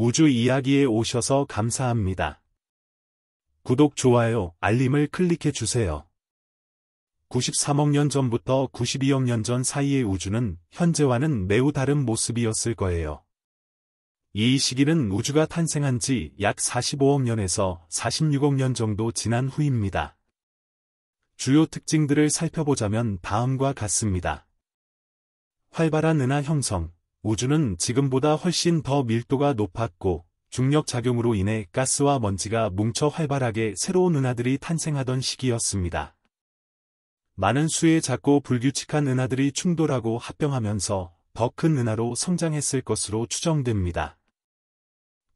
우주 이야기에 오셔서 감사합니다. 구독, 좋아요, 알림을 클릭해 주세요. 93억 년 전부터 92억 년 전 사이의 우주는 현재와는 매우 다른 모습이었을 거예요. 이 시기는 우주가 탄생한 지 약 45억 년에서 46억 년 정도 지난 후입니다. 주요 특징들을 살펴보자면 다음과 같습니다. 활발한 은하 형성. 우주는 지금보다 훨씬 더 밀도가 높았고 중력 작용으로 인해 가스와 먼지가 뭉쳐 활발하게 새로운 은하들이 탄생하던 시기였습니다. 많은 수의 작고 불규칙한 은하들이 충돌하고 합병하면서 더 큰 은하로 성장했을 것으로 추정됩니다.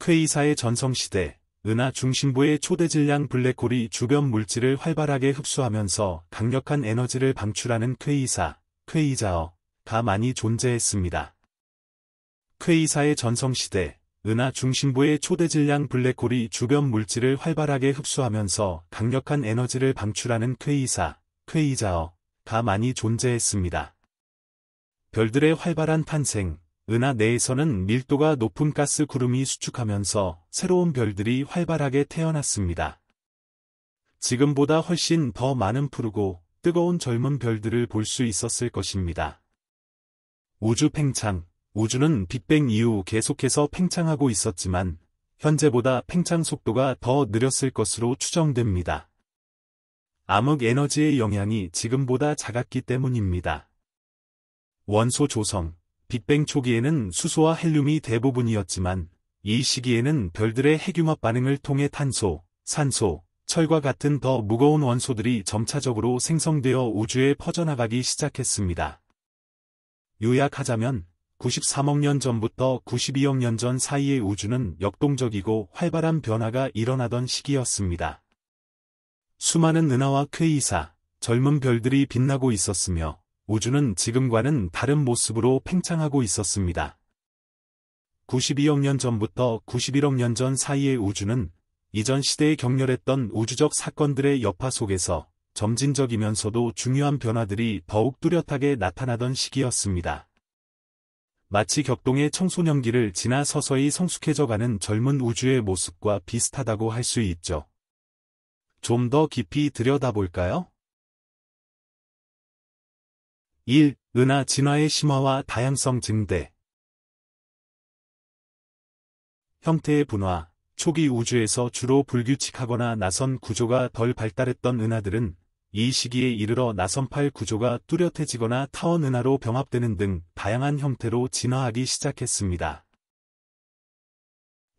퀘이사의 전성시대, 은하 중심부의 초대질량 블랙홀이 주변 물질을 활발하게 흡수하면서 강력한 에너지를 방출하는 퀘이자어가 많이 존재했습니다. 퀘이사의 전성시대, 은하 중심부의 초대질량 블랙홀이 주변 물질을 활발하게 흡수하면서 강력한 에너지를 방출하는 퀘이자어가 많이 존재했습니다. 별들의 활발한 탄생. 은하 내에서는 밀도가 높은 가스 구름이 수축하면서 새로운 별들이 활발하게 태어났습니다. 지금보다 훨씬 더 많은 푸르고 뜨거운 젊은 별들을 볼 수 있었을 것입니다. 우주 팽창. 우주는 빅뱅 이후 계속해서 팽창하고 있었지만 현재보다 팽창 속도가 더 느렸을 것으로 추정됩니다. 암흑 에너지의 영향이 지금보다 작았기 때문입니다. 원소 조성. 빅뱅 초기에는 수소와 헬륨이 대부분이었지만 이 시기에는 별들의 핵융합 반응을 통해 탄소, 산소, 철과 같은 더 무거운 원소들이 점차적으로 생성되어 우주에 퍼져나가기 시작했습니다. 요약하자면 93억 년 전부터 92억 년 전 사이의 우주는 역동적이고 활발한 변화가 일어나던 시기였습니다. 수많은 은하와 퀘이사, 젊은 별들이 빛나고 있었으며 우주는 지금과는 다른 모습으로 팽창하고 있었습니다. 92억 년 전부터 91억 년 전 사이의 우주는 이전 시대에 격렬했던 우주적 사건들의 여파 속에서 점진적이면서도 중요한 변화들이 더욱 뚜렷하게 나타나던 시기였습니다. 마치 격동의 청소년기를 지나 서서히 성숙해져가는 젊은 우주의 모습과 비슷하다고 할 수 있죠. 좀 더 깊이 들여다볼까요? 1. 은하 진화의 심화와 다양성 증대. 형태의 분화. 초기 우주에서 주로 불규칙하거나 나선 구조가 덜 발달했던 은하들은 이 시기에 이르러 나선팔 구조가 뚜렷해지거나 타원 은하로 병합되는 등 다양한 형태로 진화하기 시작했습니다.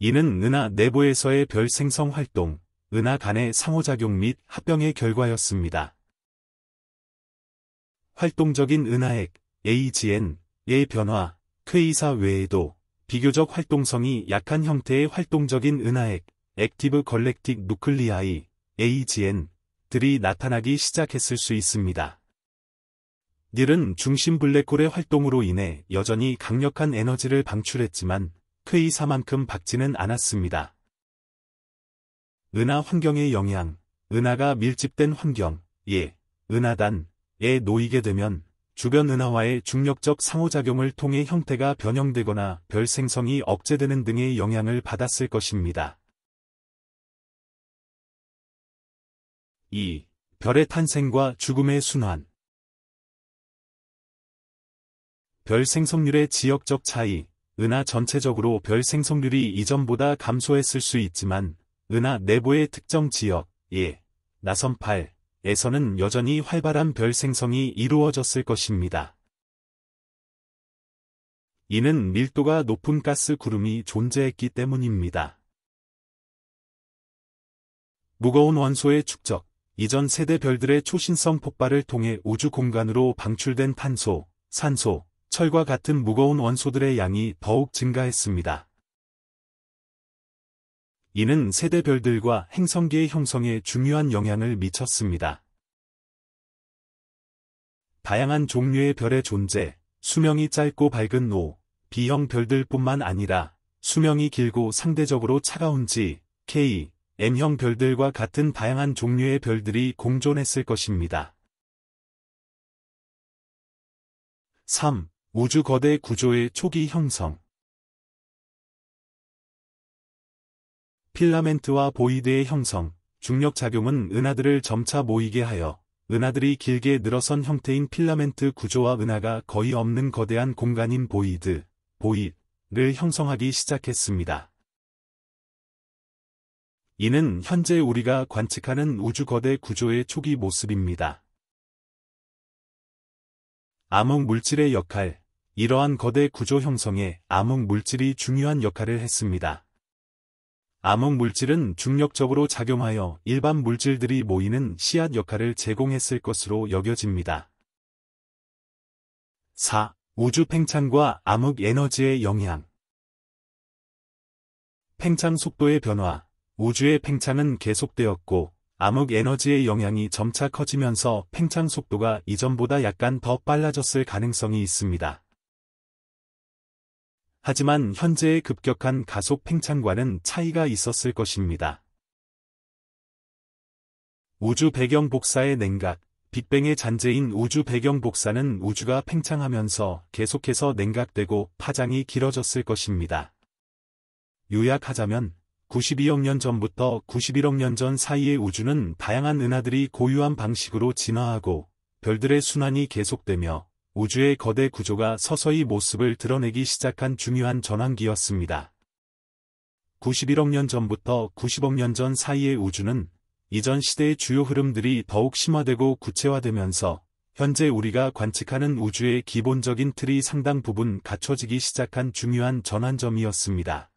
이는 은하 내부에서의 별 생성 활동, 은하 간의 상호작용 및 합병의 결과였습니다. 활동적인 은하핵, AGN의 변화. 퀘이사 외에도 비교적 활동성이 약한 형태의 활동적인 은하핵, 액티브 걸렉틱 누클리아이, AGN, 들이 나타나기 시작했을 수 있습니다. 닐은 중심 블랙홀의 활동으로 인해 여전히 강력한 에너지를 방출했지만 퀘이사만큼 밝지는 않았습니다. 은하 환경의 영향. 은하가 밀집된 환경, 은하단에 놓이게 되면 주변 은하와의 중력적 상호작용을 통해 형태가 변형되거나 별 생성이 억제되는 등의 영향을 받았을 것입니다. 2. 별의 탄생과 죽음의 순환. 별 생성률의 지역적 차이. 은하 전체적으로 별 생성률이 이전보다 감소했을 수 있지만 은하 내부의 특정 지역, 나선팔에서는 여전히 활발한 별 생성이 이루어졌을 것입니다. 이는 밀도가 높은 가스 구름이 존재했기 때문입니다. 무거운 원소의 축적. 이전 세대 별들의 초신성 폭발을 통해 우주 공간으로 방출된 탄소, 산소, 철과 같은 무거운 원소들의 양이 더욱 증가했습니다. 이는 세대 별들과 행성계의 형성에 중요한 영향을 미쳤습니다. 다양한 종류의 별의 존재. 수명이 짧고 밝은 O, B형 별들뿐만 아니라 수명이 길고 상대적으로 차가운 G, K, M형 별들과 같은 다양한 종류의 별들이 공존했을 것입니다. 3. 우주 거대 구조의 초기 형성. 필라멘트와 보이드의 형성, 중력작용은 은하들을 점차 모이게 하여 은하들이 길게 늘어선 형태인 필라멘트 구조와 은하가 거의 없는 거대한 공간인 보이드를 형성하기 시작했습니다. 이는 현재 우리가 관측하는 우주 거대 구조의 초기 모습입니다. 암흑 물질의 역할, 이러한 거대 구조 형성에 암흑 물질이 중요한 역할을 했습니다. 암흑 물질은 중력적으로 작용하여 일반 물질들이 모이는 씨앗 역할을 제공했을 것으로 여겨집니다. 4. 우주 팽창과 암흑 에너지의 영향. 팽창 속도의 변화. 우주의 팽창은 계속되었고, 암흑 에너지의 영향이 점차 커지면서 팽창 속도가 이전보다 약간 더 빨라졌을 가능성이 있습니다. 하지만 현재의 급격한 가속 팽창과는 차이가 있었을 것입니다. 우주 배경 복사의 냉각. 빅뱅의 잔재인 우주 배경 복사는 우주가 팽창하면서 계속해서 냉각되고 파장이 길어졌을 것입니다. 요약하자면 92억 년 전부터 91억 년 전 사이의 우주는 다양한 은하들이 고유한 방식으로 진화하고 별들의 순환이 계속되며 우주의 거대 구조가 서서히 모습을 드러내기 시작한 중요한 전환기였습니다. 91억 년 전부터 90억 년 전 사이의 우주는 이전 시대의 주요 흐름들이 더욱 심화되고 구체화되면서 현재 우리가 관측하는 우주의 기본적인 틀이 상당 부분 갖춰지기 시작한 중요한 전환점이었습니다.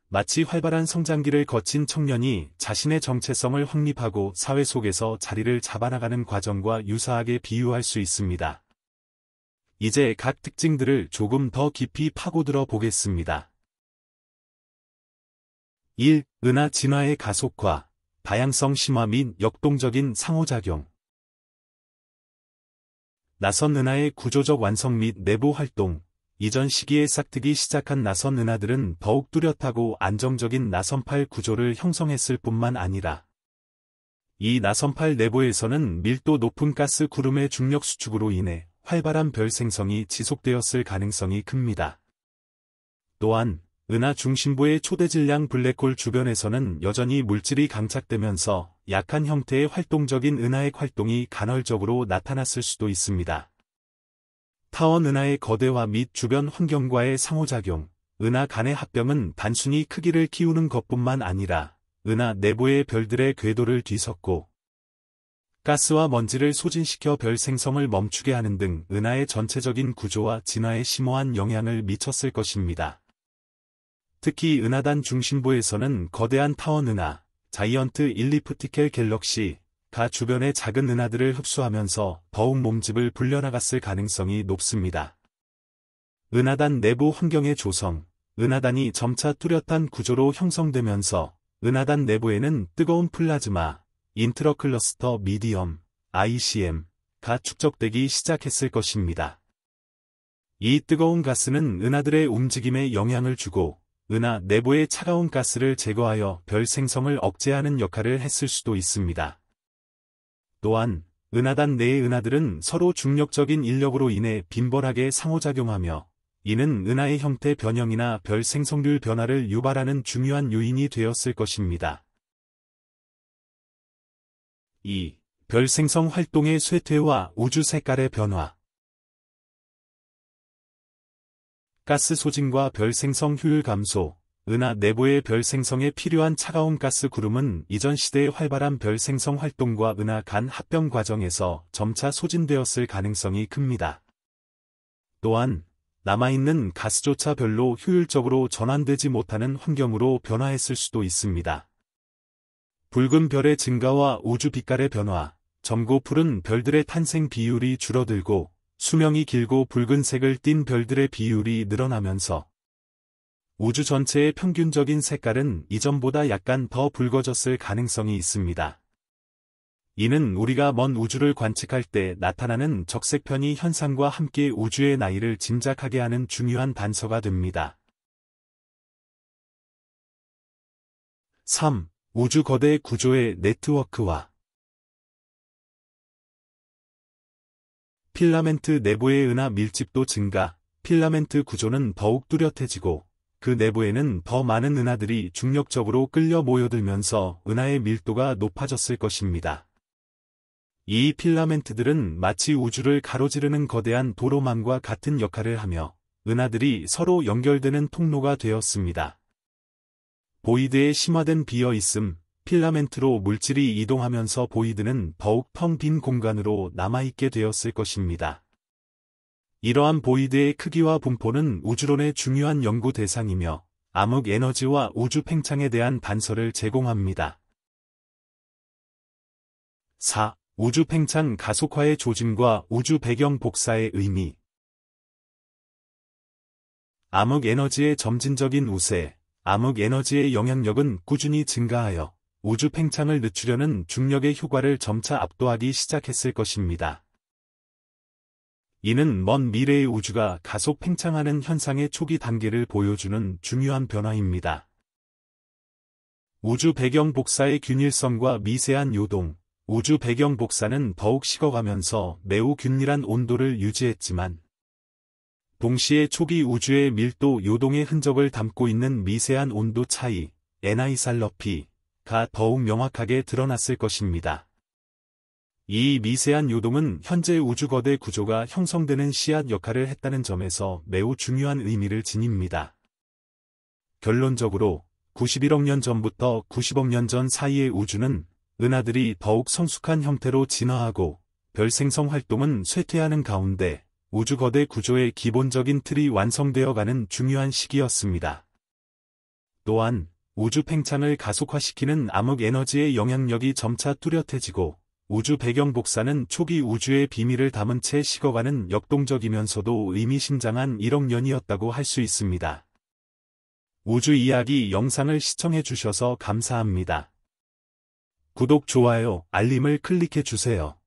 마치 활발한 성장기를 거친 청년이 자신의 정체성을 확립하고 사회 속에서 자리를 잡아나가는 과정과 유사하게 비유할 수 있습니다. 이제 각 특징들을 조금 더 깊이 파고들어 보겠습니다. 1. 은하 진화의 가속화, 다양성 심화 및 역동적인 상호작용. 나선 은하의 구조적 완성 및 내부 활동. 이전 시기에 싹트기 시작한 나선 은하들은 더욱 뚜렷하고 안정적인 나선팔 구조를 형성했을 뿐만 아니라 이 나선팔 내부에서는 밀도 높은 가스 구름의 중력 수축으로 인해 활발한 별 생성이 지속되었을 가능성이 큽니다. 또한 은하 중심부의 초대질량 블랙홀 주변에서는 여전히 물질이 강착되면서 약한 형태의 활동적인 은하핵 활동이 간헐적으로 나타났을 수도 있습니다. 타원 은하의 거대화 및 주변 환경과의 상호작용. 은하 간의 합병은 단순히 크기를 키우는 것뿐만 아니라 은하 내부의 별들의 궤도를 뒤섞고 가스와 먼지를 소진시켜 별 생성을 멈추게 하는 등 은하의 전체적인 구조와 진화에 심오한 영향을 미쳤을 것입니다. 특히 은하단 중심부에서는 거대한 타원 은하, 자이언트 일리프티컬 갤럭시, 가 주변의 작은 은하들을 흡수하면서 더욱 몸집을 불려나갔을 가능성이 높습니다. 은하단 내부 환경의 조성. 은하단이 점차 뚜렷한 구조로 형성되면서 은하단 내부에는 뜨거운 플라즈마, 인트러클러스터 미디엄, ICM,가 축적되기 시작했을 것입니다. 이 뜨거운 가스는 은하들의 움직임에 영향을 주고 은하 내부의 차가운 가스를 제거하여 별 생성을 억제하는 역할을 했을 수도 있습니다. 또한 은하단 내의 은하들은 서로 중력적인 인력으로 인해 빈번하게 상호작용하며 이는 은하의 형태 변형이나 별 생성률 변화를 유발하는 중요한 요인이 되었을 것입니다. 2. 별 생성 활동의 쇠퇴와 우주 색깔의 변화. 가스 소진과 별 생성 효율 감소. 은하 내부의 별 생성에 필요한 차가운 가스 구름은 이전 시대의 활발한 별 생성 활동과 은하 간 합병 과정에서 점차 소진되었을 가능성이 큽니다. 또한 남아있는 가스조차 별로 효율적으로 전환되지 못하는 환경으로 변화했을 수도 있습니다. 붉은 별의 증가와 우주 빛깔의 변화. 점고 푸른 별들의 탄생 비율이 줄어들고 수명이 길고 붉은색을 띤 별들의 비율이 늘어나면서 우주 전체의 평균적인 색깔은 이전보다 약간 더 붉어졌을 가능성이 있습니다. 이는 우리가 먼 우주를 관측할 때 나타나는 적색 편의 현상과 함께 우주의 나이를 짐작하게 하는 중요한 단서가 됩니다. 3. 우주 거대 구조의 네트워크화. 필라멘트 내부의 은하 밀집도 증가. 필라멘트 구조는 더욱 뚜렷해지고 그 내부에는 더 많은 은하들이 중력적으로 끌려 모여들면서 은하의 밀도가 높아졌을 것입니다. 이 필라멘트들은 마치 우주를 가로지르는 거대한 도로망과 같은 역할을 하며 은하들이 서로 연결되는 통로가 되었습니다. 보이드에 심화된 비어있음, 필라멘트로 물질이 이동하면서 보이드는 더욱 텅 빈 공간으로 남아있게 되었을 것입니다. 이러한 보이드의 크기와 분포는 우주론의 중요한 연구 대상이며 암흑 에너지와 우주 팽창에 대한 단서를 제공합니다. 4. 우주 팽창 가속화의 조짐과 우주 배경 복사의 의미. 암흑 에너지의 점진적인 우세, 암흑 에너지의 영향력은 꾸준히 증가하여 우주 팽창을 늦추려는 중력의 효과를 점차 압도하기 시작했을 것입니다. 이는 먼 미래의 우주가 가속 팽창하는 현상의 초기 단계를 보여주는 중요한 변화입니다. 우주 배경 복사의 균일성과 미세한 요동. 우주 배경 복사는 더욱 식어가면서 매우 균일한 온도를 유지했지만 동시에 초기 우주의 밀도 요동의 흔적을 담고 있는 미세한 온도 차이, 에나이살러피가 더욱 명확하게 드러났을 것입니다. 이 미세한 요동은 현재 우주거대 구조가 형성되는 씨앗 역할을 했다는 점에서 매우 중요한 의미를 지닙니다. 결론적으로 91억 년 전부터 90억 년 전 사이의 우주는 은하들이 더욱 성숙한 형태로 진화하고 별 생성 활동은 쇠퇴하는 가운데 우주거대 구조의 기본적인 틀이 완성되어가는 중요한 시기였습니다. 또한 우주 팽창을 가속화시키는 암흑 에너지의 영향력이 점차 뚜렷해지고 우주 배경 복사는 초기 우주의 비밀을 담은 채 식어가는 역동적이면서도 의미심장한 1억 년이었다고 할 수 있습니다. 우주 이야기 영상을 시청해 주셔서 감사합니다. 구독, 좋아요, 알림을 클릭해 주세요.